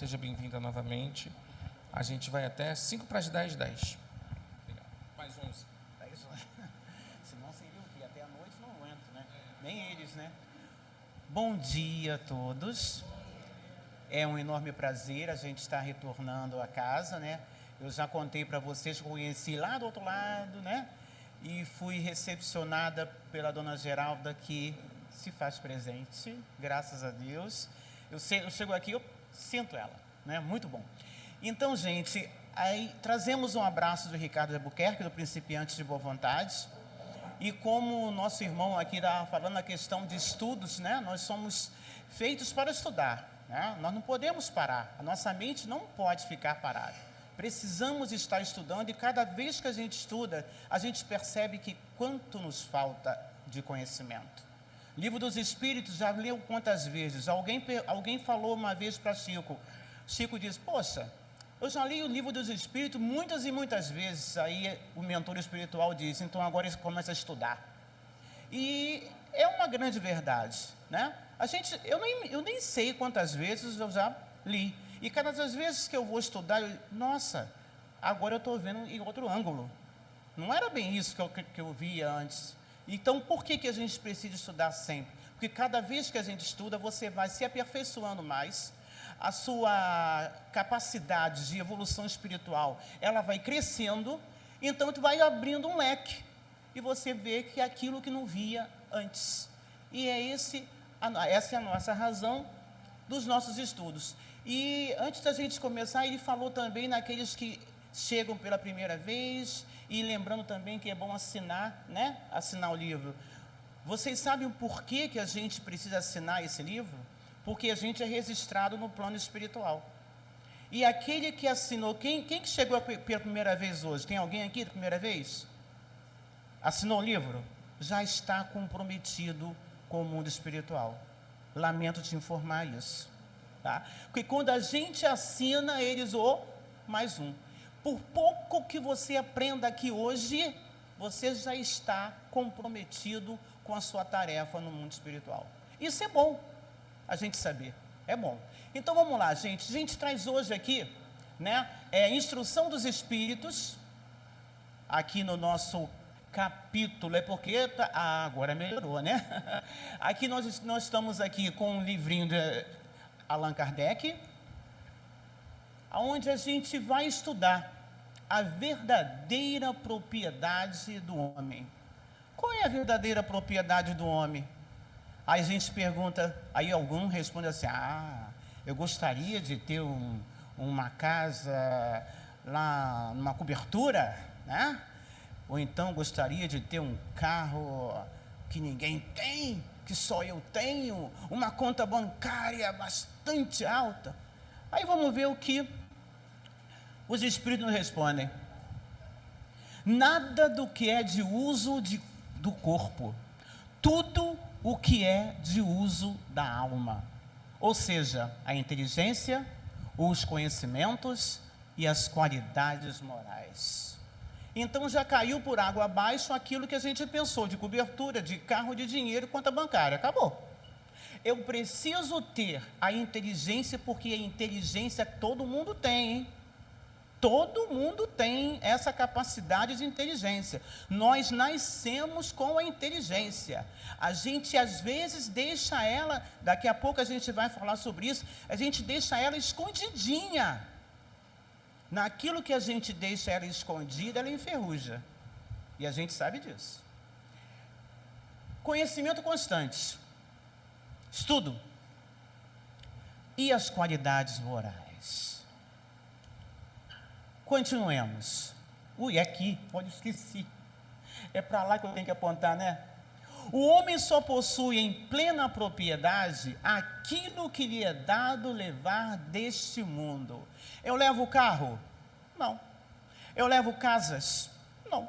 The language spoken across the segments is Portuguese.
seja bem-vinda novamente. A gente vai até 5 para as 10, 10. Mais 11. Senão seria o quê? Até a noite não aguento, né? Nem eles, né? Bom dia a todos. É um enorme prazer a gente estar retornando à casa, né? Eu já contei para vocês que eu conheci lá do outro lado, né? E fui recepcionada pela dona Geralda, que se faz presente, graças a Deus. Eu chego aqui, eu sinto ela, né? Muito bom. Então, gente, aí trazemos um abraço do Ricardo de Albuquerque, do Principiante de Boa Vontade. E como o nosso irmão aqui estava falando a questão de estudos, né? Nós somos feitos para estudar, né? Nós não podemos parar, a nossa mente não pode ficar parada. Precisamos estar estudando e cada vez que a gente estuda, a gente percebe que quanto nos falta de conhecimento. Livro dos Espíritos, já leu quantas vezes? Alguém falou uma vez para Chico. Chico disse, poxa, eu já li o Livro dos Espíritos muitas e muitas vezes. Aí o mentor espiritual disse, então agora ele começa a estudar. E é uma grande verdade, né? Eu nem sei quantas vezes eu já li. E cada das vezes que eu vou estudar, nossa, agora eu estou vendo em outro ângulo. Não era bem isso que eu via antes. Então, por que a gente precisa estudar sempre? Porque cada vez que a gente estuda, você vai se aperfeiçoando mais. A sua capacidade de evolução espiritual, ela vai crescendo. Então, tu vai abrindo um leque. E você vê que é aquilo que não via antes. E essa é a nossa razão dos nossos estudos. E antes da gente começar, ele falou também naqueles que chegam pela primeira vez, e lembrando também que é bom assinar, né? Assinar o livro. Vocês sabem o porquê que a gente precisa assinar esse livro? Porque a gente é registrado no plano espiritual. E aquele que assinou, quem que chegou pela primeira vez hoje? Tem alguém aqui da primeira vez? Assinou o livro? Já está comprometido com o mundo espiritual. Lamento te informar isso. Tá? Porque quando a gente assina, eles, mais um. Por pouco que você aprenda aqui hoje, você já está comprometido com a sua tarefa no mundo espiritual. Isso é bom, a gente saber. É bom. Então, vamos lá, gente. A gente traz hoje aqui, né, Instrução dos Espíritos, aqui no nosso capítulo, porque agora melhorou, né? Aqui nós estamos aqui com um livrinho de Allan Kardec, onde a gente vai estudar a verdadeira propriedade do homem. Qual é a verdadeira propriedade do homem? Aí a gente pergunta, aí algum responde assim, eu gostaria de ter uma casa lá numa cobertura, né? Ou então gostaria de ter um carro que ninguém tem, que só eu tenho, uma conta bancária bastante alta. Aí vamos ver o que os Espíritos nos respondem. Nada do que é de uso do corpo, tudo o que é de uso da alma, ou seja, a inteligência, os conhecimentos e as qualidades morais. Então já caiu por água abaixo aquilo que a gente pensou de cobertura, de carro, de dinheiro, conta bancária, acabou. Eu preciso ter a inteligência, porque a inteligência todo mundo tem, hein? Todo mundo tem essa capacidade de inteligência. Nós nascemos com a inteligência. A gente às vezes deixa ela, daqui a pouco a gente vai falar sobre isso, a gente deixa ela escondidinha. Naquilo que a gente deixa ela escondida, ela enferruja. E a gente sabe disso. Conhecimento constante. Estudo. E as qualidades morais. Continuemos. Aqui, pode esquecer. É para lá que eu tenho que apontar, né? O homem só possui em plena propriedade aquilo que lhe é dado levar deste mundo. Eu levo carro? Não. Eu levo casas? Não.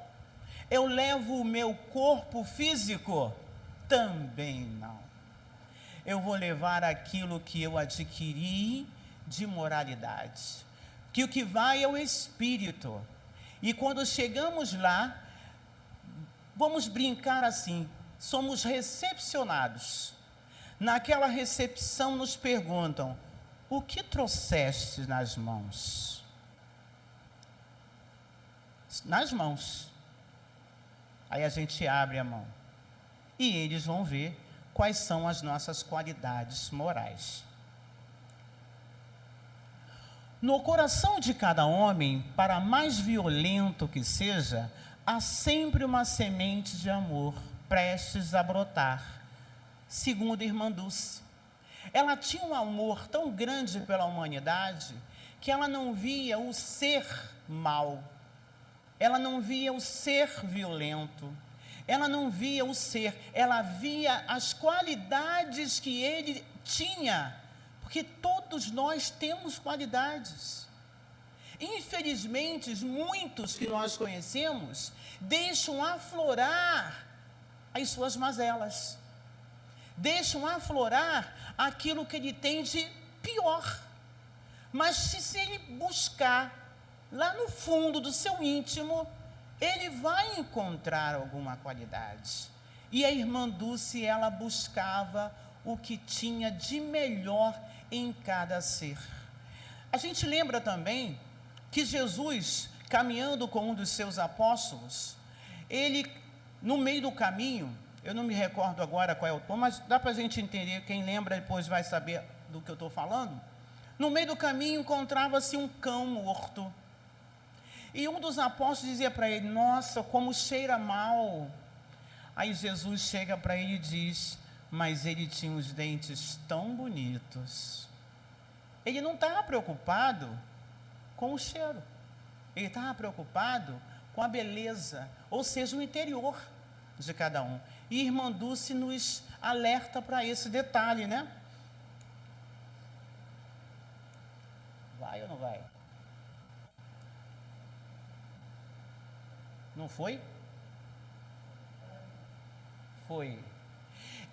Eu levo o meu corpo físico? Também não. Eu vou levar aquilo que eu adquiri de moralidade. Que o que vai é o espírito. E quando chegamos lá, vamos brincar assim, somos recepcionados. Naquela recepção nos perguntam, o que trouxeste nas mãos? Nas mãos. Aí a gente abre a mão. E eles vão ver quais são as nossas qualidades morais. No coração de cada homem, para mais violento que seja, há sempre uma semente de amor prestes a brotar, segundo a irmã Dulce. Ela tinha um amor tão grande pela humanidade que ela não via o ser mau, ela não via o ser violento, ela não via o ser, ela via as qualidades que ele tinha, porque todos nós temos qualidades. Infelizmente, muitos que nós conhecemos deixam aflorar as suas mazelas, deixam aflorar aquilo que ele tem de pior. Mas se ele buscar lá no fundo do seu íntimo, ele vai encontrar alguma qualidade. E a irmã Dulce, ela buscava o que tinha de melhor em cada ser. A gente lembra também que Jesus, caminhando com um dos seus apóstolos, ele, no meio do caminho, eu não me recordo agora qual é o tom, mas dá para a gente entender, quem lembra depois vai saber do que eu estou falando. No meio do caminho encontrava-se um cão morto. E um dos apóstolos dizia para ele: nossa, como cheira mal. Aí Jesus chega para ele e diz: mas ele tinha os dentes tão bonitos. Ele não estava preocupado com o cheiro, ele estava preocupado com a beleza, ou seja, o interior de cada um. E irmã Dulce nos alerta para esse detalhe, né? Vai ou não vai? Não foi? Foi.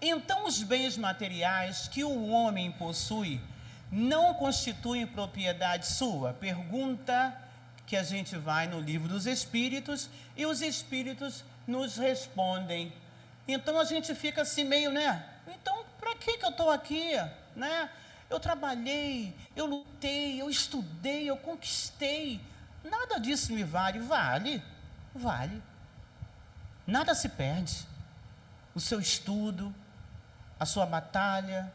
Então, os bens materiais que o homem possui não constituem propriedade sua? Pergunta que a gente vai no livro dos Espíritos e os Espíritos nos respondem. Então, a gente fica assim meio, né? Então, para que eu estou aqui, né? Eu trabalhei, eu lutei, eu estudei, eu conquistei. Nada disso me vale. Vale, vale. Nada se perde. O seu estudo, a sua batalha,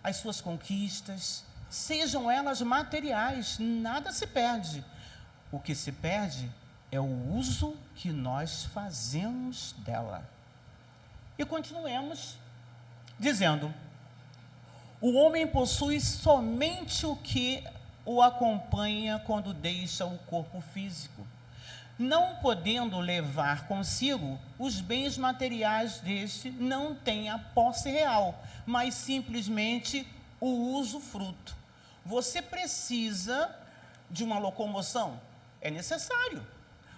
as suas conquistas, sejam elas materiais, nada se perde. O que se perde é o uso que nós fazemos dela. E continuemos dizendo: o homem possui somente o que o acompanha quando deixa o corpo físico, não podendo levar consigo os bens materiais deste, não tem a posse real, mas simplesmente o usufruto. Você precisa de uma locomoção? É necessário.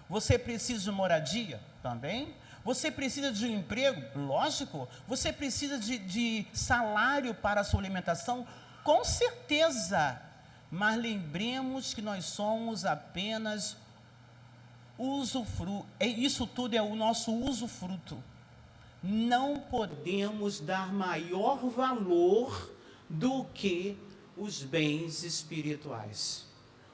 Você precisa de moradia? Também. Você precisa de um emprego? Lógico. Você precisa de salário para a sua alimentação? Com certeza. Mas lembremos que nós somos apenas usufruto. Isso tudo é o nosso usufruto. Não podemos dar maior valor do que os bens espirituais.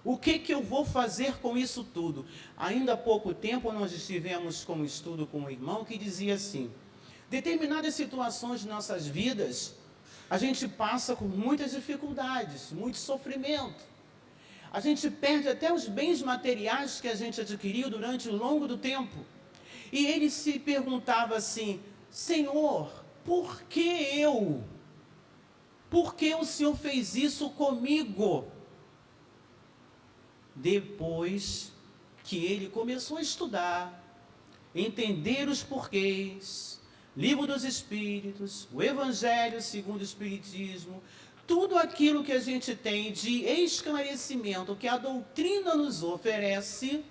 O que eu vou fazer com isso tudo? Ainda há pouco tempo nós estivemos com um estudo com um irmão que dizia assim: determinadas situações de nossas vidas, a gente passa por muitas dificuldades, muito sofrimento. A gente perde até os bens materiais que a gente adquiriu durante o longo do tempo. E ele se perguntava assim: Senhor, por que eu? Por que o Senhor fez isso comigo? Depois que ele começou a estudar, entender os porquês, Livro dos Espíritos, o Evangelho segundo o Espiritismo, tudo aquilo que a gente tem de esclarecimento que a doutrina nos oferece,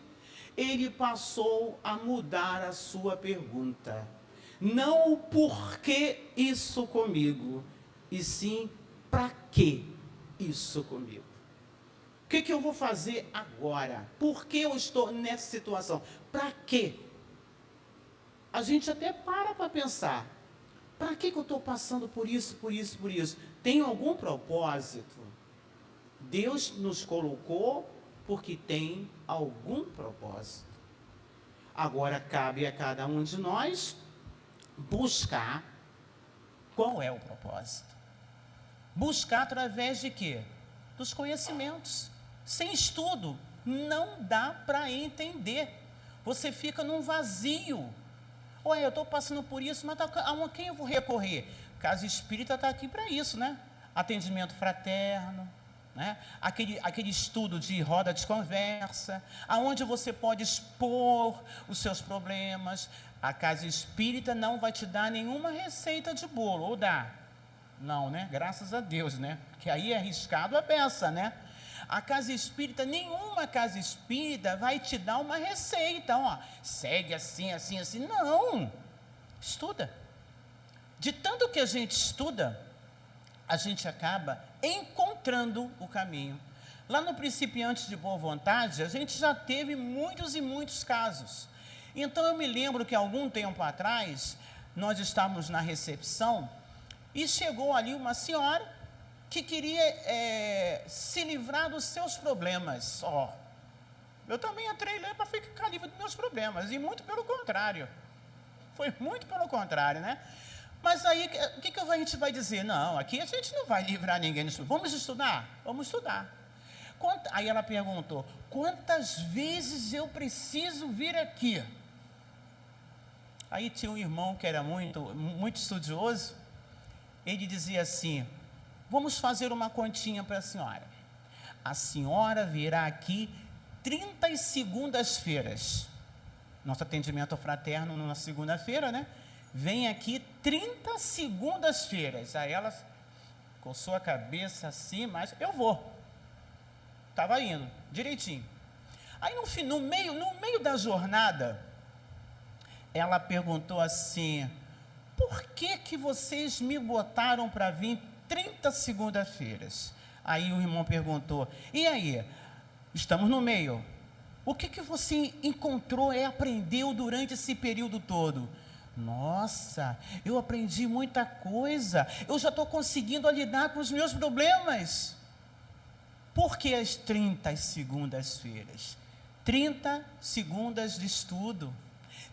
ele passou a mudar a sua pergunta. Não o porquê isso comigo, e sim para que isso comigo. O que eu vou fazer agora? Por que eu estou nessa situação? Para quê? A gente até para pensar. Para que eu estou passando por isso, por isso, por isso? Tem algum propósito? Deus nos colocou porque tem algum propósito. Agora cabe a cada um de nós buscar qual é o propósito. Buscar através de quê? Dos conhecimentos. Sem estudo, não dá para entender. Você fica num vazio. Olha, eu estou passando por isso, mas a quem eu vou recorrer? Casa Espírita está aqui para isso, né? Atendimento fraterno, né? Aquele estudo de roda de conversa, aonde você pode expor os seus problemas. A Casa Espírita não vai te dar nenhuma receita de bolo, ou dá? Não, né? Graças a Deus, né? Que aí é arriscado a beça, né? A Casa Espírita, nenhuma Casa Espírita vai te dar uma receita, ó, segue assim, assim, assim. Não, estuda. De tanto que a gente estuda, a gente acaba encontrando o caminho. Lá no Principiantes de Boa Vontade, a gente já teve muitos e muitos casos. Então, eu me lembro que algum tempo atrás, nós estávamos na recepção e chegou ali uma senhora que queria se livrar dos seus problemas. Eu também entrei lá para ficar livre dos meus problemas, e muito pelo contrário. Foi muito pelo contrário, né? Mas aí, o que a gente vai dizer? Não, aqui a gente não vai livrar ninguém disso. Vamos estudar? Vamos estudar. Aí ela perguntou, quantas vezes eu preciso vir aqui? Aí tinha um irmão que era muito estudioso, ele dizia assim, vamos fazer uma continha para a senhora. A senhora virá aqui 30 segundas-feiras. Nosso atendimento fraterno na segunda-feira, né? Vem aqui 30 segundas-feiras. Aí ela coçou a cabeça assim, mas eu vou. Estava indo, direitinho. Aí no meio da jornada, ela perguntou assim, por que vocês me botaram para vir 30 segundas-feiras? Aí o irmão perguntou, e aí, estamos no meio, o que você encontrou e aprendeu durante esse período todo? Nossa, eu aprendi muita coisa, eu já estou conseguindo lidar com os meus problemas. Por que as 30 segundas-feiras? 30 segundas de estudo,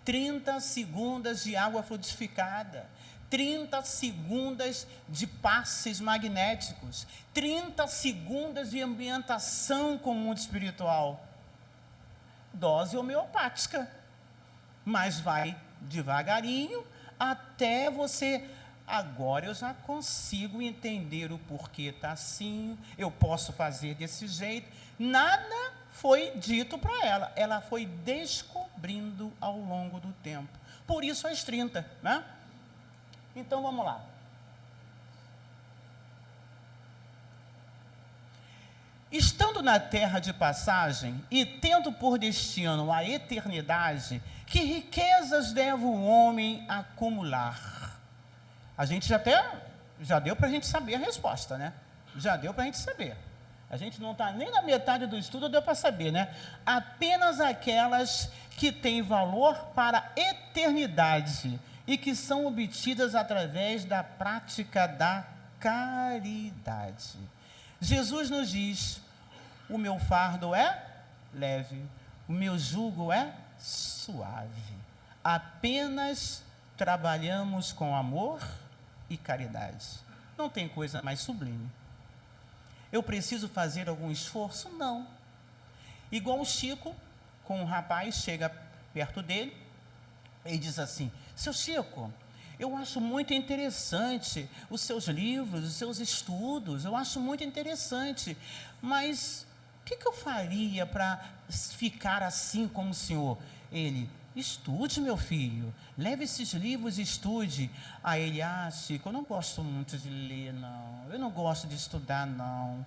30 segundas de água fluidificada, 30 segundas de passes magnéticos, 30 segundas de ambientação com o mundo espiritual. Dose homeopática, mas vai devagarinho até você... Agora eu já consigo entender o porquê está assim, eu posso fazer desse jeito. Nada foi dito para ela, ela foi descobrindo ao longo do tempo. Por isso as 30, né? Então vamos lá. Estando na terra de passagem e tendo por destino a eternidade, que riquezas deve o homem acumular? A gente já deu para a gente saber a resposta, né? Já deu para a gente saber. A gente não está nem na metade do estudo, deu para saber, né? Apenas aquelas que têm valor para a eternidade e que são obtidas através da prática da caridade. Jesus nos diz, o meu fardo é leve, o meu jugo é suave. Apenas trabalhamos com amor e caridade. Não tem coisa mais sublime. Eu preciso fazer algum esforço? Não. Igual o Chico, com um rapaz, chega perto dele e diz assim, seu Chico, eu acho muito interessante os seus livros, os seus estudos, eu acho muito interessante, mas o que eu faria para ficar assim como o senhor? Ele, estude, meu filho, leve esses livros e estude. Aí ele, Chico, eu não gosto muito de ler, não, eu não gosto de estudar, não.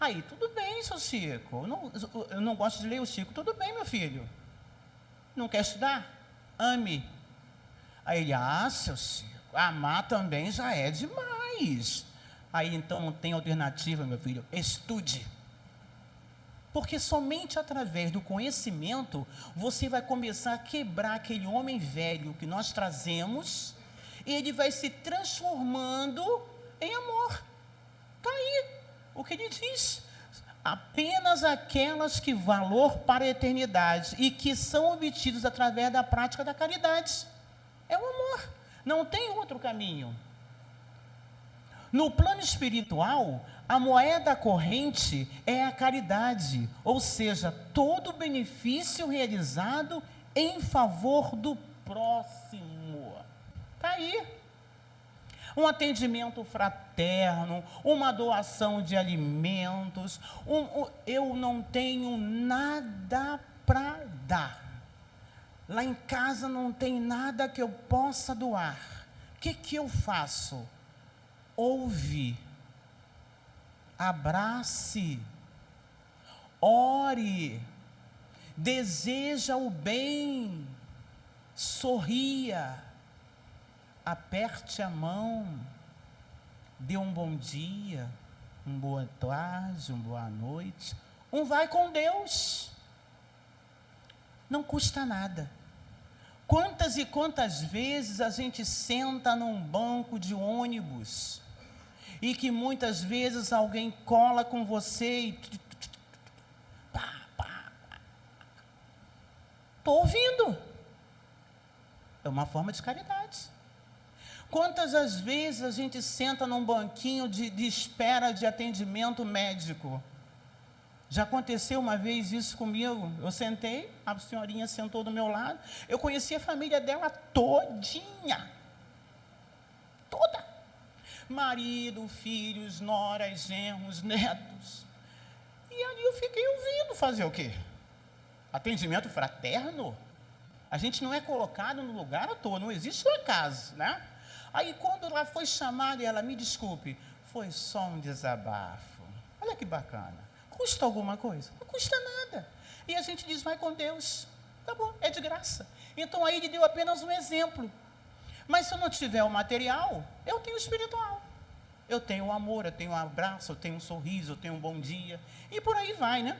Aí, tudo bem, seu Chico, eu não gosto de ler, o Chico, tudo bem, meu filho, não quer estudar? Ame. Aí ele, seu Chico, amar também já é demais. Aí, então, não tem alternativa, meu filho, estude. Porque somente através do conhecimento, você vai começar a quebrar aquele homem velho que nós trazemos, e ele vai se transformando em amor. Está aí o que ele diz. apenas aquelas que valor para a eternidade e que são obtidos através da prática da caridade. É o amor, não tem outro caminho. No plano espiritual, a moeda corrente é a caridade, ou seja, todo o benefício realizado em favor do próximo. Está aí. Um atendimento fraterno, uma doação de alimentos. Eu não tenho nada para dar. Lá em casa não tem nada que eu possa doar. O que eu faço? Ouve, abrace, ore, deseja o bem, sorria, aperte a mão, dê um bom dia, uma boa tarde, uma boa noite, vai com Deus, não custa nada. Quantas e quantas vezes a gente senta num banco de ônibus e que muitas vezes alguém cola com você e estou ouvindo. É uma forma de caridade. Quantas as vezes a gente senta num banquinho de espera de atendimento médico? Já aconteceu uma vez isso comigo. Eu sentei, a senhorinha sentou do meu lado. Eu conheci a família dela todinha. Toda. Marido, filhos, noras, genros, netos. E ali eu fiquei ouvindo. Fazer o quê? Atendimento fraterno? A gente não é colocado no lugar à toa. Não existe o acaso, né? Aí quando ela foi chamada, ela, me desculpe, foi só um desabafo. Olha que bacana. Custa alguma coisa? Não custa nada. E a gente diz, vai com Deus. Tá bom, é de graça. Então aí ele deu apenas um exemplo. Mas se eu não tiver o material, eu tenho o espiritual. Eu tenho o amor, eu tenho um abraço, eu tenho um sorriso, eu tenho um bom dia. E por aí vai, né?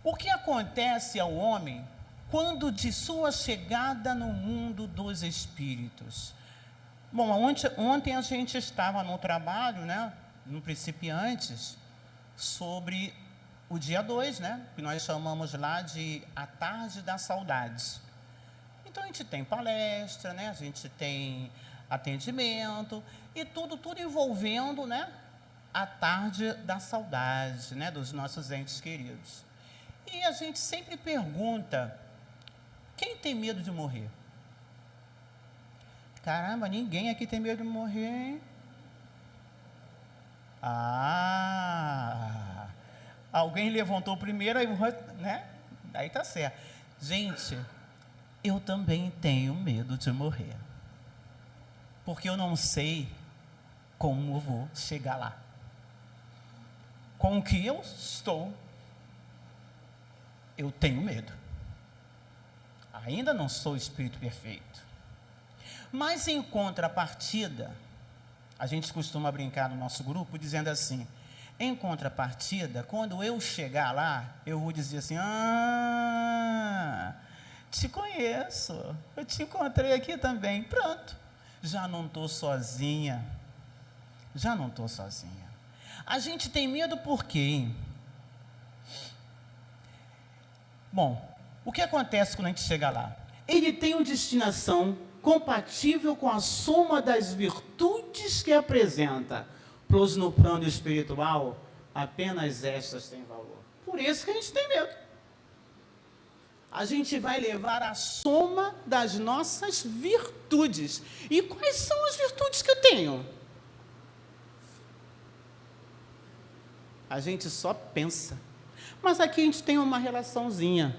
O que acontece ao homem quando de sua chegada no mundo dos espíritos? Bom, ontem a gente estava no trabalho, né, no Principiantes, sobre o dia 2, né, que nós chamamos lá de a tarde da saudade. Então a gente tem palestra, né, a gente tem atendimento e tudo envolvendo, né, a tarde da saudade, né, dos nossos entes queridos. E a gente sempre pergunta, quem tem medo de morrer? Caramba, ninguém aqui tem medo de morrer, hein? Alguém levantou primeiro, aí, né? Aí tá certo. Gente, eu também tenho medo de morrer. Porque eu não sei como eu vou chegar lá. Com o que eu estou, eu tenho medo. Ainda não sou espírito perfeito. Mas em contrapartida, a gente costuma brincar no nosso grupo dizendo assim, em contrapartida, quando eu chegar lá, eu vou dizer assim, te conheço, eu te encontrei aqui também, pronto, já não estou sozinha, A gente tem medo por quê, hein? Bom, o que acontece quando a gente chega lá? Ele tem uma destinação compatível com a soma das virtudes que apresenta, pois no plano espiritual, apenas estas têm valor. Por isso que a gente tem medo. A gente vai levar a soma das nossas virtudes. E quais são as virtudes que eu tenho? A gente só pensa. Mas aqui a gente tem uma relaçãozinha.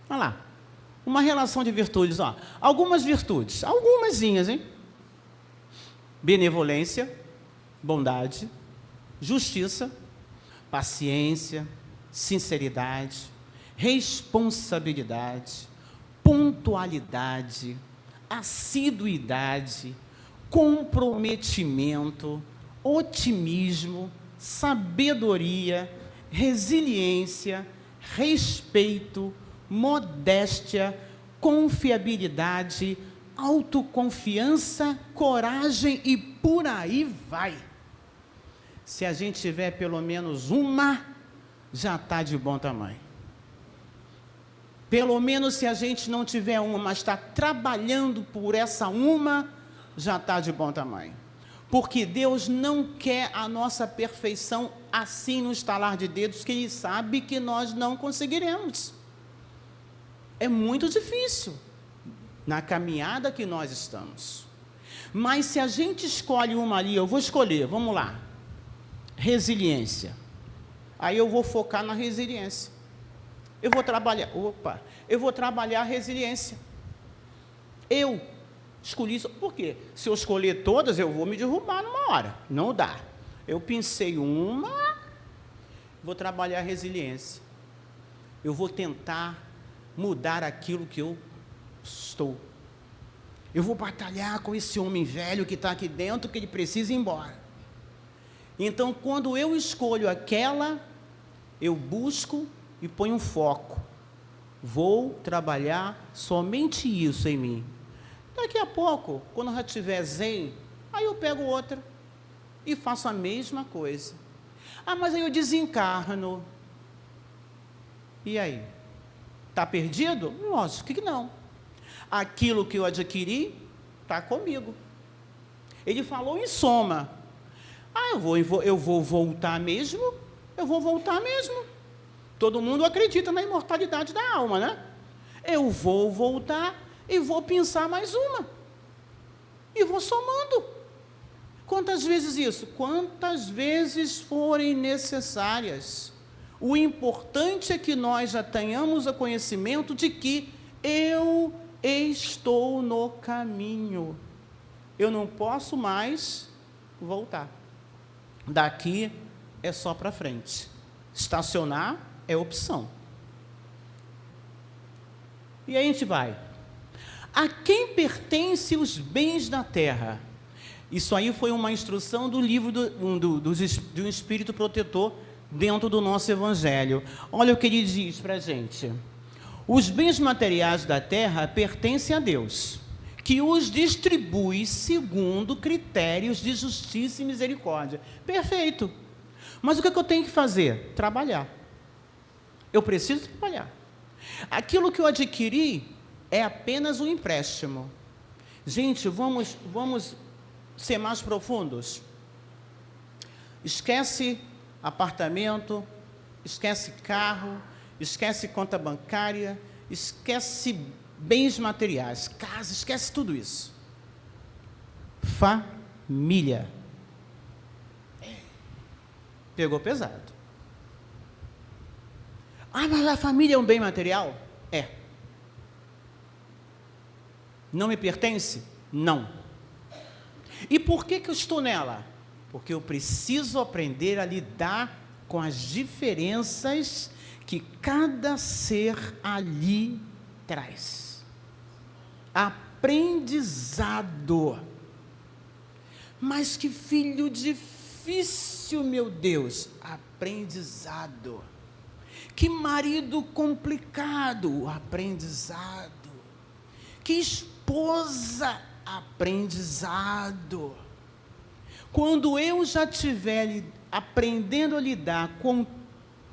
Olha lá. Uma relação de virtudes, ó. Algumas virtudes, algumasinhas, hein? Benevolência, bondade, justiça, paciência, sinceridade, responsabilidade, pontualidade, assiduidade, comprometimento, otimismo, sabedoria, resiliência, respeito, modéstia, confiabilidade, autoconfiança, coragem e por aí vai. Se a gente tiver pelo menos uma, já está de bom tamanho. Pelo menos se a gente não tiver uma, mas está trabalhando por essa uma, já está de bom tamanho. Porque Deus não quer a nossa perfeição assim no estalar de dedos, que Ele sabe que nós não conseguiremos. É muito difícil na caminhada que nós estamos. Mas se a gente escolhe uma ali, eu vou escolher, vamos lá, resiliência. Aí eu vou focar na resiliência. Eu vou trabalhar a resiliência. Eu escolhi isso. Por quê? Se eu escolher todas, eu vou me derrubar numa hora. Não dá. Eu pensei uma, vou trabalhar a resiliência. Eu vou tentar mudar aquilo que eu estou. Eu vou batalhar com esse homem velho que está aqui dentro, que ele precisa ir embora. Então, quando eu escolho aquela, eu busco e ponho um foco. Vou trabalhar somente isso em mim. Daqui a pouco, quando já tiver zen, aí eu pego outra e faço a mesma coisa. Ah, mas aí eu desencarno. E aí? Está perdido? Lógico que não. Aquilo que eu adquiri está comigo. Ele falou em soma. Ah, eu vou voltar mesmo? Eu vou voltar mesmo. Todo mundo acredita na imortalidade da alma, né? Eu vou voltar e vou pensar mais uma. E vou somando. Quantas vezes isso? Quantas vezes forem necessárias. O importante é que nós já tenhamos o conhecimento de que eu estou no caminho. Eu não posso mais voltar. Daqui é só para frente. Estacionar é opção. E aí a gente vai. A quem pertencem os bens da terra? Isso aí foi uma instrução do livro do Espírito Protetor dentro do nosso Evangelho. Olha o que ele diz para a gente. Os bens materiais da terra pertencem a Deus, que os distribui segundo critérios de justiça e misericórdia. Perfeito. Mas o que eu tenho que fazer? Trabalhar. Eu preciso trabalhar. Aquilo que eu adquiri é apenas um empréstimo. Gente, vamos ser mais profundos. Esquece apartamento, esquece carro, esquece conta bancária, esquece bens materiais, casa, esquece tudo isso. Família. Pegou pesado. Ah, mas a família é um bem material? É. Não me pertence? Não. E por que eu estou nela? Porque eu preciso aprender a lidar com as diferenças que cada ser ali traz. Aprendizado. Mas que filho difícil, meu Deus. Aprendizado. Que marido complicado, aprendizado. Que esposa, aprendizado. Quando eu já estiver aprendendo a lidar com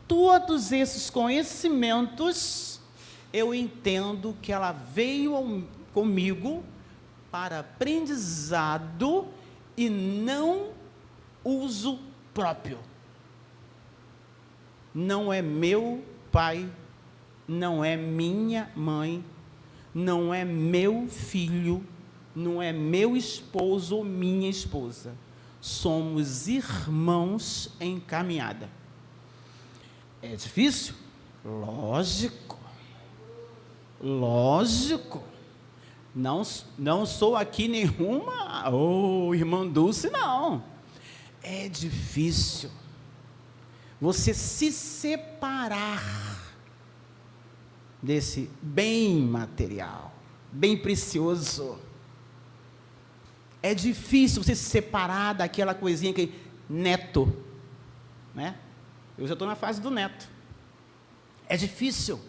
todos esses conhecimentos, eu entendo que ela veio comigo para aprendizado e não uso próprio. Não é meu pai, não é minha mãe, não é meu filho, não é meu esposo ou minha esposa. Somos irmãos em caminhada. É difícil? Lógico. Lógico. Não sou aqui nenhuma, irmã Dulce, não. É difícil. Você se separar desse bem material, bem precioso. É difícil você se separar daquela coisinha que neto, né? Eu já estou na fase do neto. É difícil,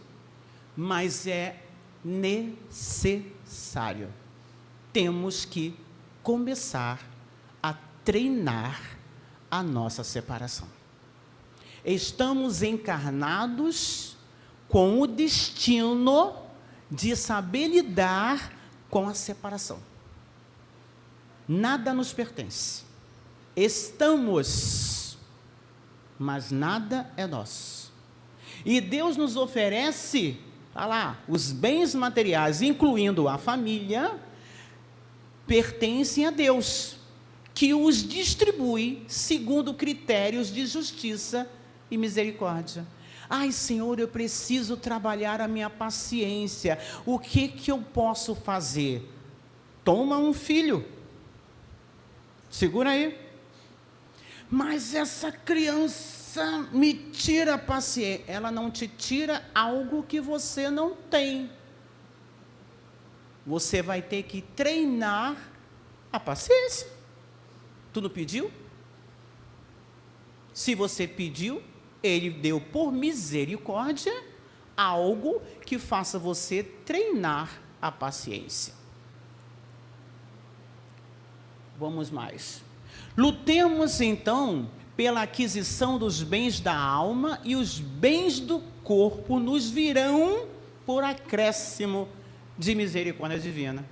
mas é necessário. temos que começar a treinar a nossa separação. Estamos encarnados com o destino de saber lidar com a separação. Nada nos pertence. Estamos, mas nada é nosso. E Deus nos oferece, olha lá, os bens materiais, incluindo a família, pertencem a Deus, que os distribui segundo critérios de justiça e misericórdia. Ai, Senhor, eu preciso trabalhar a minha paciência. O que eu posso fazer? Toma um filho. Segura aí. Mas essa criança me tira a paciência. Ela não te tira algo que você não tem. Você vai ter que treinar a paciência. Tu não pediu? Se você pediu, Ele deu por misericórdia algo que faça você treinar a paciência. Vamos mais. Lutemos então pela aquisição dos bens da alma, e os bens do corpo nos virão por acréscimo de misericórdia divina.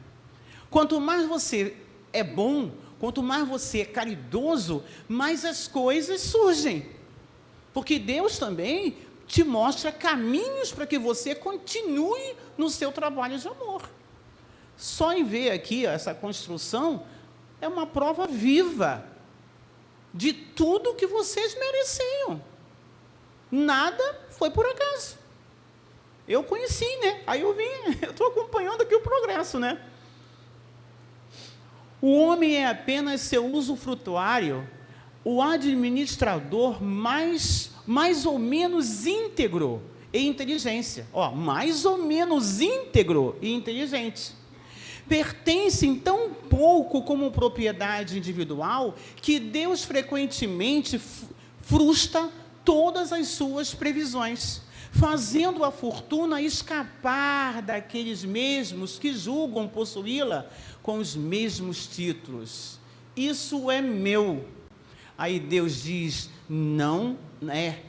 Quanto mais você é bom, quanto mais você é caridoso, mais as coisas surgem. Porque Deus também te mostra caminhos para que você continue no seu trabalho de amor. Só em ver aqui essa construção, é uma prova viva de tudo que vocês mereciam. Nada foi por acaso. Eu conheci, né? Aí eu estou acompanhando aqui o progresso, né? O homem é apenas seu usufrutuário, o administrador mais ou menos íntegro e inteligência. Mais ou menos íntegro e inteligente. Pertencem tão pouco como propriedade individual que Deus frequentemente frustra todas as suas previsões, fazendo a fortuna escapar daqueles mesmos que julgam possuí-la com os mesmos títulos. Isso é meu. Aí Deus diz, não é.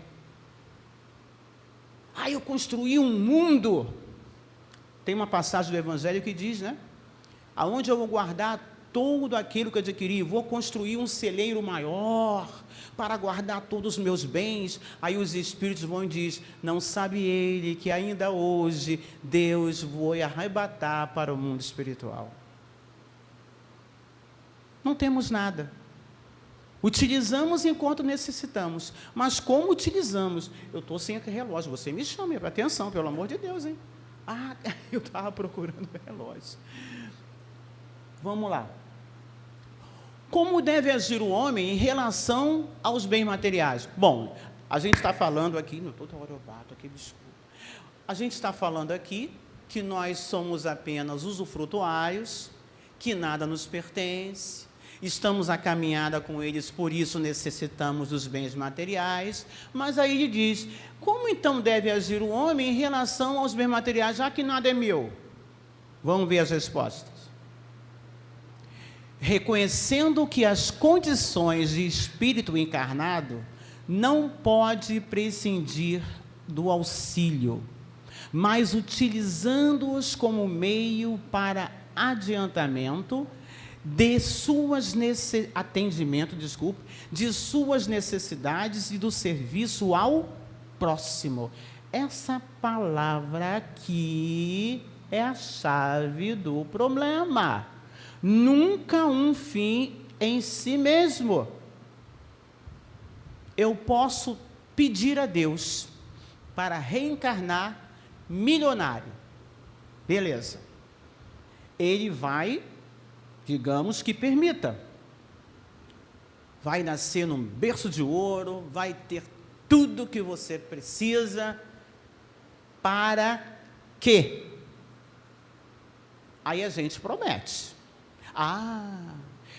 Eu construí um mundo. Tem uma passagem do Evangelho que diz, né? Aonde eu vou guardar tudo aquilo que eu adquiri, vou construir um celeiro maior para guardar todos os meus bens. Aí os Espíritos vão e dizem, não sabe ele que ainda hoje Deus vai arrebatar para o mundo espiritual. Não temos nada. Utilizamos enquanto necessitamos, mas como utilizamos? Eu estou sem relógio, você me chama para atenção, pelo amor de Deus, hein? Eu estava procurando o relógio. Vamos lá. Como deve agir o homem em relação aos bens materiais? Bom, a gente está falando aqui, toda hora eu bato aqui, desculpa. A gente está falando aqui que nós somos apenas usufrutuários, que nada nos pertence, estamos à caminhada com eles, por isso necessitamos dos bens materiais. Mas aí ele diz, como então deve agir o homem em relação aos bens materiais, já que nada é meu? Vamos ver as respostas. Reconhecendo que as condições de espírito encarnado não pode prescindir do auxílio, mas utilizando-os como meio para adiantamento de suas de suas necessidades e do serviço ao próximo. Essa palavra aqui é a chave do problema. Nunca um fim em si mesmo. Eu posso pedir a Deus para reencarnar milionário. Beleza. Ele vai, digamos que permita. Vai nascer num berço de ouro, vai ter tudo que você precisa. Para quê? Aí a gente promete.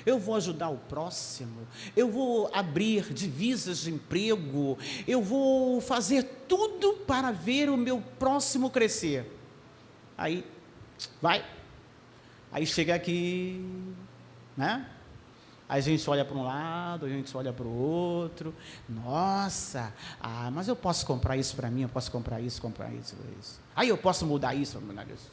Eu vou ajudar o próximo, eu vou abrir divisas de emprego, eu vou fazer tudo para ver o meu próximo crescer. Aí, vai. Aí chega aqui, né? Aí a gente olha para um lado, a gente olha para o outro. Nossa, mas eu posso comprar isso para mim, eu posso comprar isso. Aí eu posso mudar isso, mudar isso.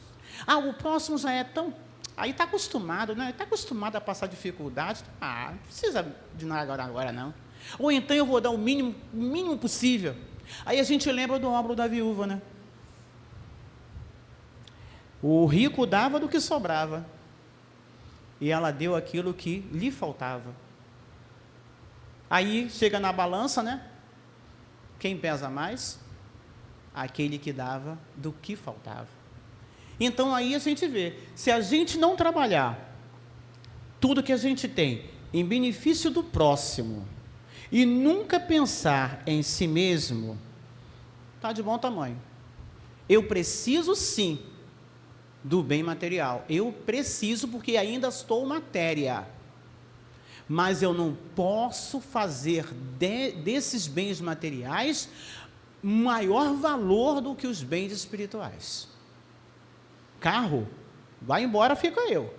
O próximo já é tão... Aí está acostumado, né? Está acostumado a passar dificuldade. Não precisa de nada agora não. Ou então eu vou dar o mínimo possível. Aí a gente lembra do ombro da viúva, né? O rico dava do que sobrava. E ela deu aquilo que lhe faltava. Aí chega na balança, né? Quem pesa mais? Aquele que dava do que faltava. Então aí a gente vê, se a gente não trabalhar tudo que a gente tem em benefício do próximo e nunca pensar em si mesmo, está de bom tamanho. Eu preciso sim do bem material. Eu preciso porque ainda estou matéria. Mas eu não posso fazer desses bens materiais maior valor do que os bens espirituais. Carro, vai embora, fica eu.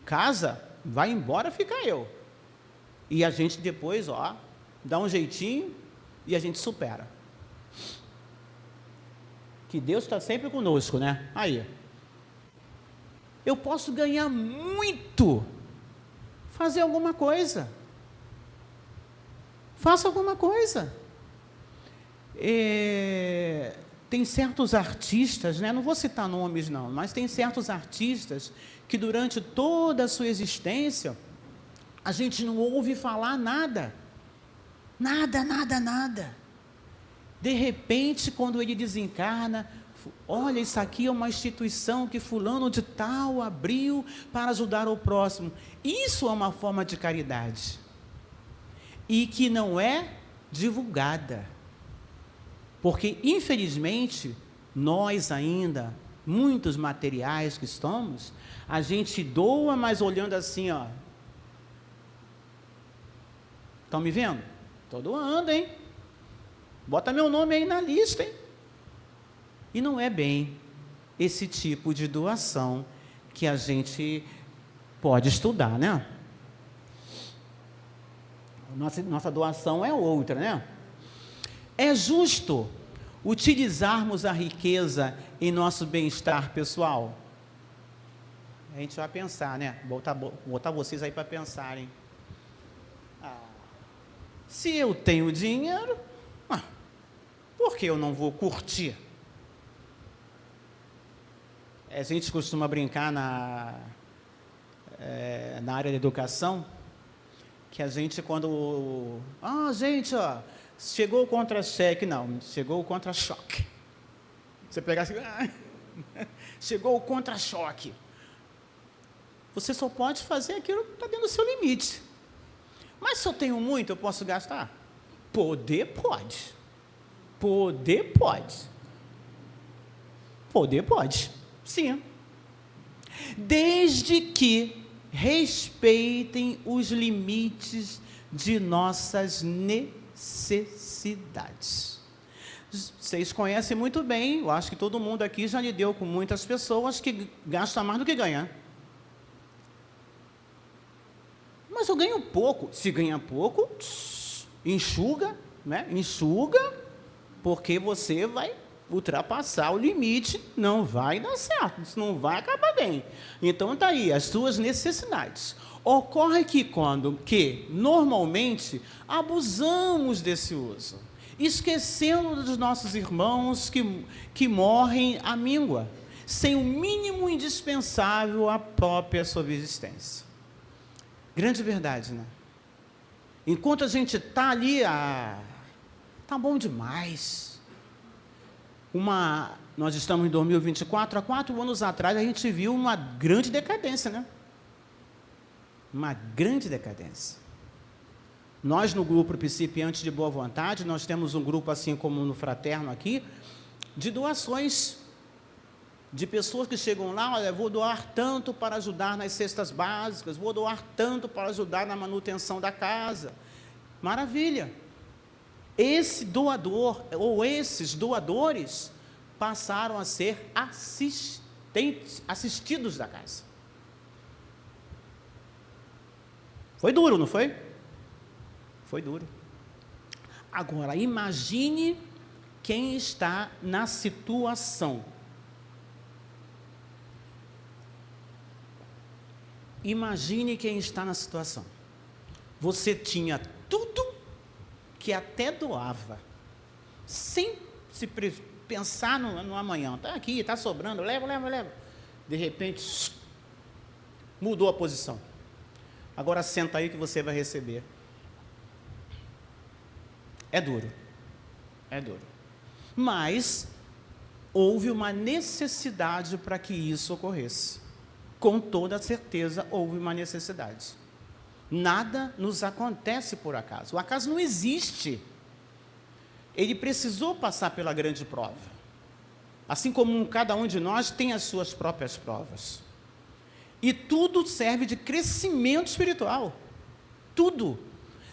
Casa, vai embora, fica eu. E a gente depois, dá um jeitinho e a gente supera. Que Deus está sempre conosco, né? Aí, eu posso ganhar muito, fazer alguma coisa. Faça alguma coisa. Tem certos artistas, né? Não vou citar nomes não, mas tem certos artistas que durante toda a sua existência, a gente não ouve falar nada. Nada. De repente, quando ele desencarna, olha, isso aqui é uma instituição que fulano de tal abriu para ajudar o próximo. Isso é uma forma de caridade. E que não é divulgada. Porque, infelizmente, nós ainda, muitos materiais que estamos, a gente doa, mas olhando assim, Estão me vendo? Estou doando, hein? Bota meu nome aí na lista, hein? E não é bem esse tipo de doação que a gente pode estudar, né? Nossa doação é outra, né? É justo utilizarmos a riqueza em nosso bem-estar pessoal? A gente vai pensar, né? Botar vocês aí para pensarem. Se eu tenho dinheiro, por que eu não vou curtir? A gente costuma brincar na área da educação, que a gente quando... chegou o contra-cheque, não, chegou o contra-choque. Você pegar assim, chegou o contra-choque. Você só pode fazer aquilo que está dentro do seu limite. Mas se eu tenho muito, eu posso gastar? Poder pode. Sim. Desde que respeitem os limites de nossas necessidades. Vocês conhecem muito bem, eu acho que todo mundo aqui já lidou com muitas pessoas que gastam mais do que ganham. Mas eu ganho pouco. Se ganha pouco, enxuga, né? Enxuga, porque você vai ultrapassar o limite, não vai dar certo, isso não vai acabar bem. Então, está aí, as suas necessidades. Ocorre que normalmente, abusamos desse uso, esquecendo dos nossos irmãos que morrem à míngua, sem o mínimo indispensável à própria subsistência. Grande verdade, né? Enquanto a gente está ali, está bom demais. Nós estamos em 2024, há 4 anos atrás a gente viu uma grande decadência, né? Uma grande decadência. Nós no grupo Principiantes de Boa Vontade, nós temos um grupo assim como no Fraterno aqui, de doações, de pessoas que chegam lá, olha, vou doar tanto para ajudar nas cestas básicas, vou doar tanto para ajudar na manutenção da casa. Maravilha! Esse doador, ou esses doadores, passaram a ser assistidos. tem assistidos da casa. Foi duro, não foi? Foi duro. Agora, imagine quem está na situação. Imagine quem está na situação. Você tinha tudo que até doava, sem se pensar no amanhã. Está aqui, está sobrando, leva. De repente, mudou a posição. Agora senta aí que você vai receber. É duro. Mas houve uma necessidade para que isso ocorresse. Com toda certeza houve uma necessidade. Nada nos acontece por acaso. O acaso não existe. Ele precisou passar pela grande prova. Assim como cada um de nós tem as suas próprias provas. E tudo serve de crescimento espiritual. Tudo.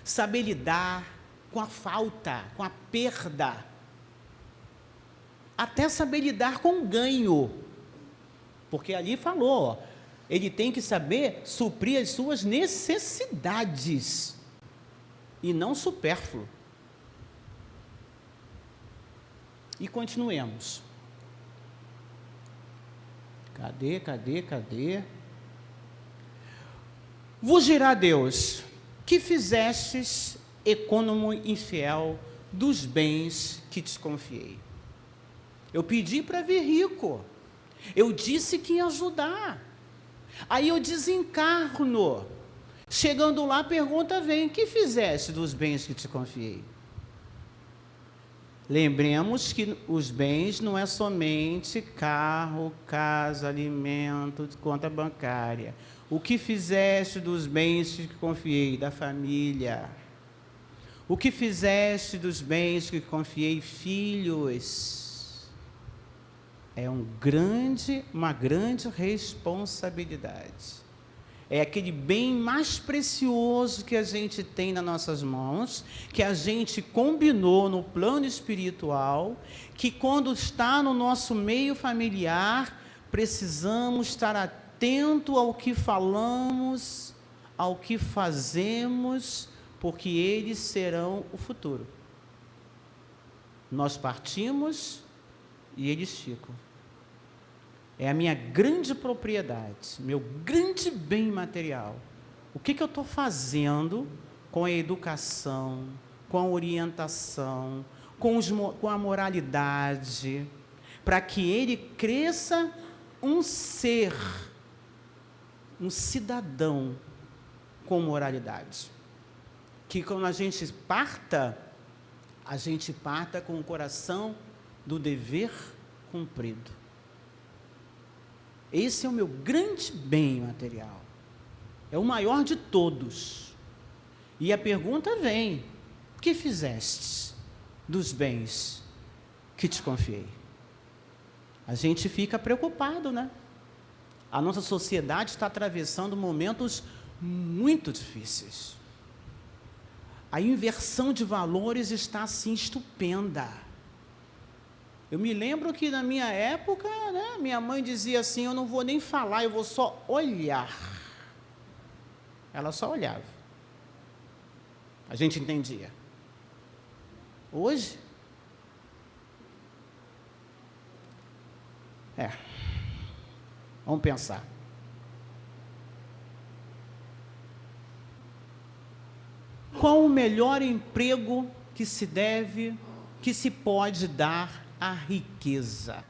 Saber lidar com a falta, com a perda. Até saber lidar com o ganho. Porque ali falou, ele tem que saber suprir as suas necessidades. E não supérfluo. E continuemos. Cadê? Vos dirá Deus, que fizestes, econômico infiel, dos bens que te confiei. Eu pedi para vir rico. Eu disse que ia ajudar. Aí eu desencarno. Chegando lá, a pergunta vem, que fizeste dos bens que te confiei? Lembremos que os bens não é somente carro, casa, alimento, conta bancária. O que fizeste dos bens que confiei? Da família. O que fizeste dos bens que confiei? Filhos. É uma grande responsabilidade. É aquele bem mais precioso que a gente tem nas nossas mãos, que a gente combinou no plano espiritual, que quando está no nosso meio familiar, precisamos estar atento ao que falamos, ao que fazemos, porque eles serão o futuro. Nós partimos e eles ficam. É a minha grande propriedade, meu grande bem material. O que eu estou fazendo com a educação, com a orientação, com a moralidade, para que ele cresça um ser, um cidadão com moralidade. Que quando a gente parta com o coração do dever cumprido. Esse é o meu grande bem material. É o maior de todos. E a pergunta vem, o que fizestes dos bens que te confiei? A gente fica preocupado, né? A nossa sociedade está atravessando momentos muito difíceis. A inversão de valores está assim estupenda. Eu me lembro que na minha época, né, minha mãe dizia assim, eu não vou nem falar, eu vou só olhar. Ela só olhava. A gente entendia. Hoje, vamos pensar. Qual o melhor emprego que se pode dar a riqueza?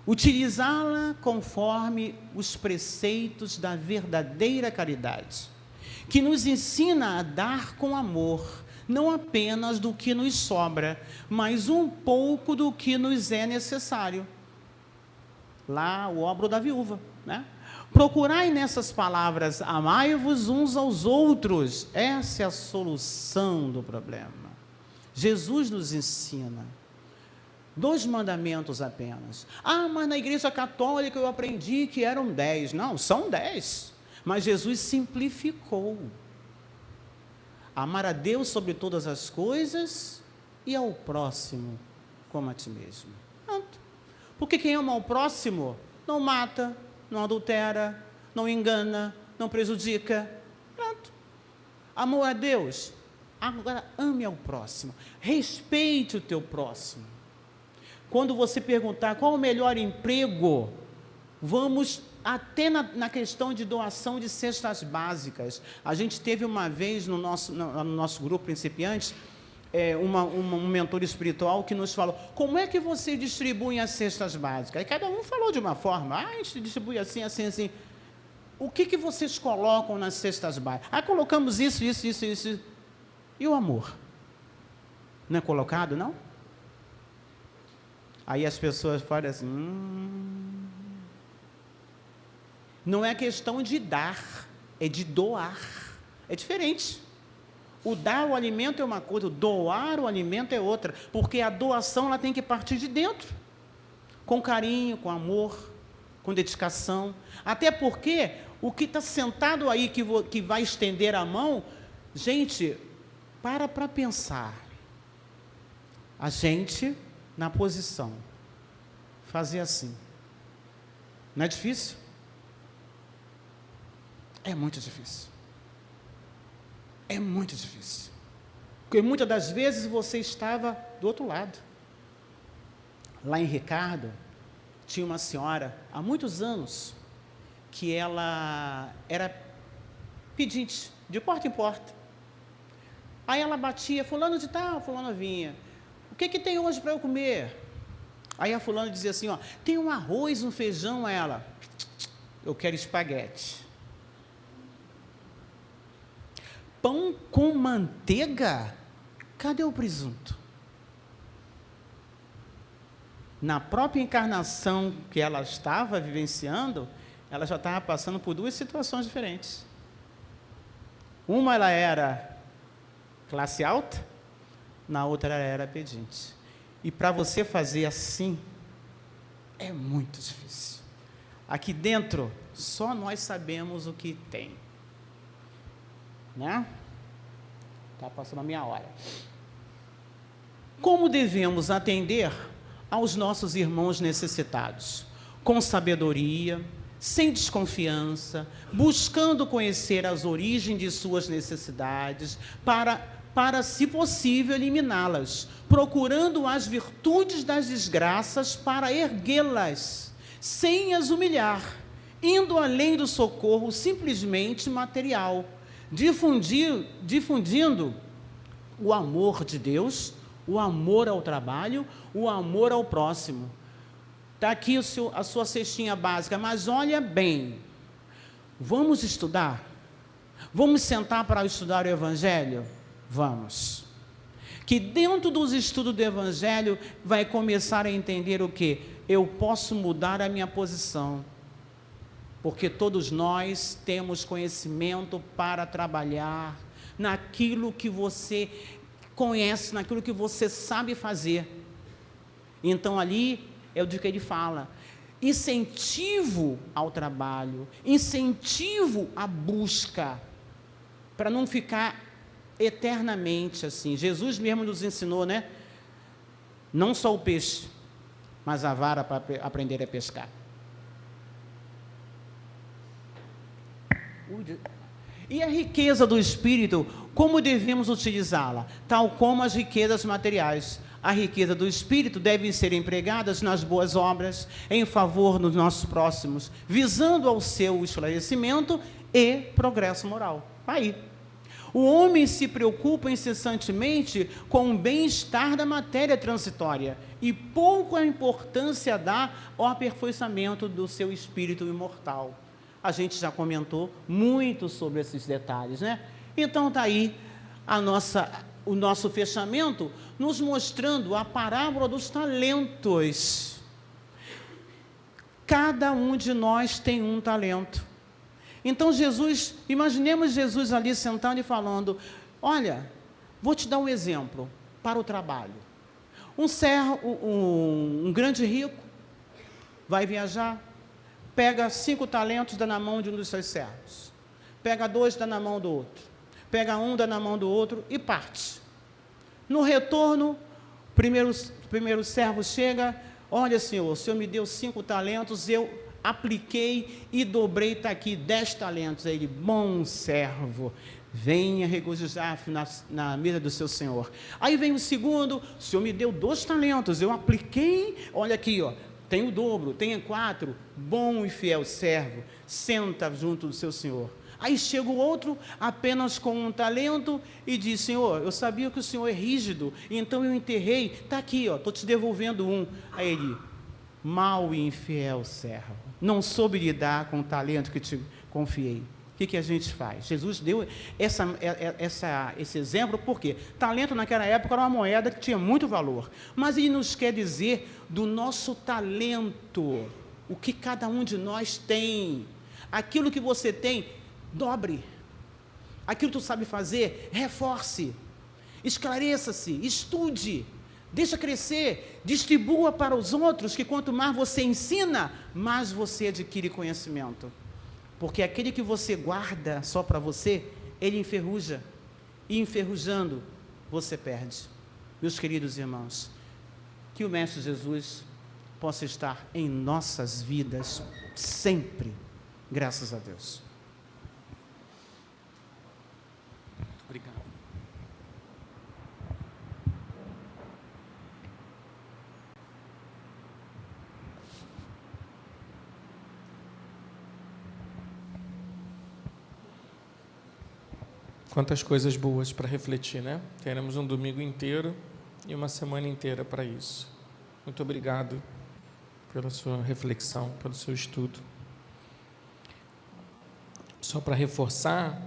Utilizá-la conforme os preceitos da verdadeira caridade, que nos ensina a dar com amor, não apenas do que nos sobra, mas um pouco do que nos é necessário. Lá o obro da viúva, né? Procurai nessas palavras, amai-vos uns aos outros. Essa é a solução do problema. Jesus nos ensina 2 mandamentos apenas. Mas na igreja católica eu aprendi que eram 10. Não, são 10. Mas Jesus simplificou. Amar a Deus sobre todas as coisas e ao próximo como a ti mesmo. Pronto. Porque quem ama ao próximo não mata, não adultera, não engana, não prejudica. Pronto. Amor a Deus. Agora, ame ao próximo. Respeite o teu próximo. Quando você perguntar qual o melhor emprego, vamos até na questão de doação de cestas básicas. A gente teve uma vez no nosso grupo principiantes, um mentor espiritual que nos falou, como é que você distribui as cestas básicas? Aí cada um falou de uma forma, a gente distribui assim, assim, assim. O que vocês colocam nas cestas básicas? Colocamos isso. E o amor? Não é colocado, não? Aí as pessoas falam assim, não é questão de dar, é de doar. É diferente. O dar o alimento é uma coisa, o doar o alimento é outra, porque a doação ela tem que partir de dentro, com carinho, com amor, com dedicação. Até porque o que está sentado aí, que vai estender a mão, gente, para pensar. A gente, na posição, fazer assim. Não é difícil? É muito difícil. É muito difícil. Porque muitas das vezes você estava do outro lado. Lá em Ricardo, tinha uma senhora, há muitos anos, que ela era pedinte, de porta em porta. Aí ela batia, fulano de tal, fulano vinha. O que tem hoje para eu comer? Aí a fulano dizia assim, ó, tem um arroz, um feijão. Ela, eu quero espaguete. Pão com manteiga? Cadê o presunto? Na própria encarnação que ela estava vivenciando, ela já estava passando por duas situações diferentes. Uma ela era classe alta, na outra ela era pedinte. E para você fazer assim, é muito difícil. Aqui dentro, só nós sabemos o que tem. Né? Está passando a minha hora. Como devemos atender aos nossos irmãos necessitados? Com sabedoria, sem desconfiança, buscando conhecer as origens de suas necessidades, para, se possível, eliminá-las, procurando as virtudes das desgraças para erguê-las, sem as humilhar, indo além do socorro simplesmente material, difundindo o amor de Deus, o amor ao trabalho, o amor ao próximo. Está aqui a sua cestinha básica, mas olha bem, vamos estudar? Vamos sentar para estudar o Evangelho? Vamos. Que dentro dos estudos do Evangelho vai começar a entender o quê? Eu posso mudar a minha posição, porque todos nós temos conhecimento para trabalhar naquilo que você conhece, naquilo que você sabe fazer. Então ali é o que ele fala, incentivo ao trabalho, incentivo à busca, para não ficar eternamente assim. Jesus mesmo nos ensinou, né? Não só o peixe, mas a vara para aprender a pescar. E a riqueza do Espírito, como devemos utilizá-la? Tal como as riquezas materiais. A riqueza do Espírito deve ser empregada nas boas obras, em favor dos nossos próximos, visando ao seu esclarecimento e progresso moral. Aí. O homem se preocupa incessantemente com o bem-estar da matéria transitória e pouco a importância dá ao aperfeiçoamento do seu espírito imortal. A gente já comentou muito sobre esses detalhes, né? Então está aí o nosso fechamento, nos mostrando a parábola dos talentos. Cada um de nós tem um talento. Então Jesus, imaginemos Jesus ali sentado e falando, olha, vou te dar um exemplo para o trabalho. Um grande rico vai viajar, pega 5 talentos, dá na mão de um dos seus servos. Pega 2, dá na mão do outro. Pega 1, dá na mão do outro e parte. No retorno, o primeiro servo chega, olha, senhor, o senhor me deu 5 talentos, eu apliquei e dobrei, está aqui 10 talentos. Aí ele, bom servo, venha regozijar na mesa do seu senhor. Aí vem o segundo, o senhor me deu 2 talentos, eu apliquei, olha aqui, ó, tem o dobro, tem 4, bom e fiel servo, senta junto do seu senhor. Aí chega o outro, apenas com 1 talento, e diz, Senhor, eu sabia que o Senhor é rígido, então eu enterrei, está aqui, estou te devolvendo 1. Aí ele, mau e infiel servo, não soube lidar com o talento que te confiei. O que a gente faz? Jesus deu esse exemplo, porque talento naquela época era uma moeda que tinha muito valor, mas ele nos quer dizer do nosso talento, o que cada um de nós tem. Aquilo que você tem, dobre. Aquilo que tu sabe fazer, reforce. Esclareça-se, estude, deixa crescer, distribua para os outros, que quanto mais você ensina, mais você adquire conhecimento. Porque aquele que você guarda só para você, ele enferruja. E enferrujando, você perde. Meus queridos irmãos, que o Mestre Jesus possa estar em nossas vidas sempre. Graças a Deus. Obrigado. Quantas coisas boas para refletir, né? Teremos um domingo inteiro e uma semana inteira para isso. Muito obrigado pela sua reflexão, pelo seu estudo. Só para reforçar,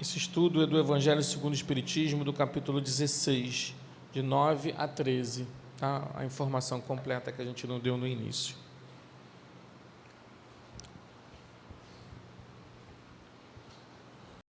esse estudo é do Evangelho segundo o Espiritismo, do capítulo 16, de 9 a 13. Tá? A informação completa que a gente não deu no início.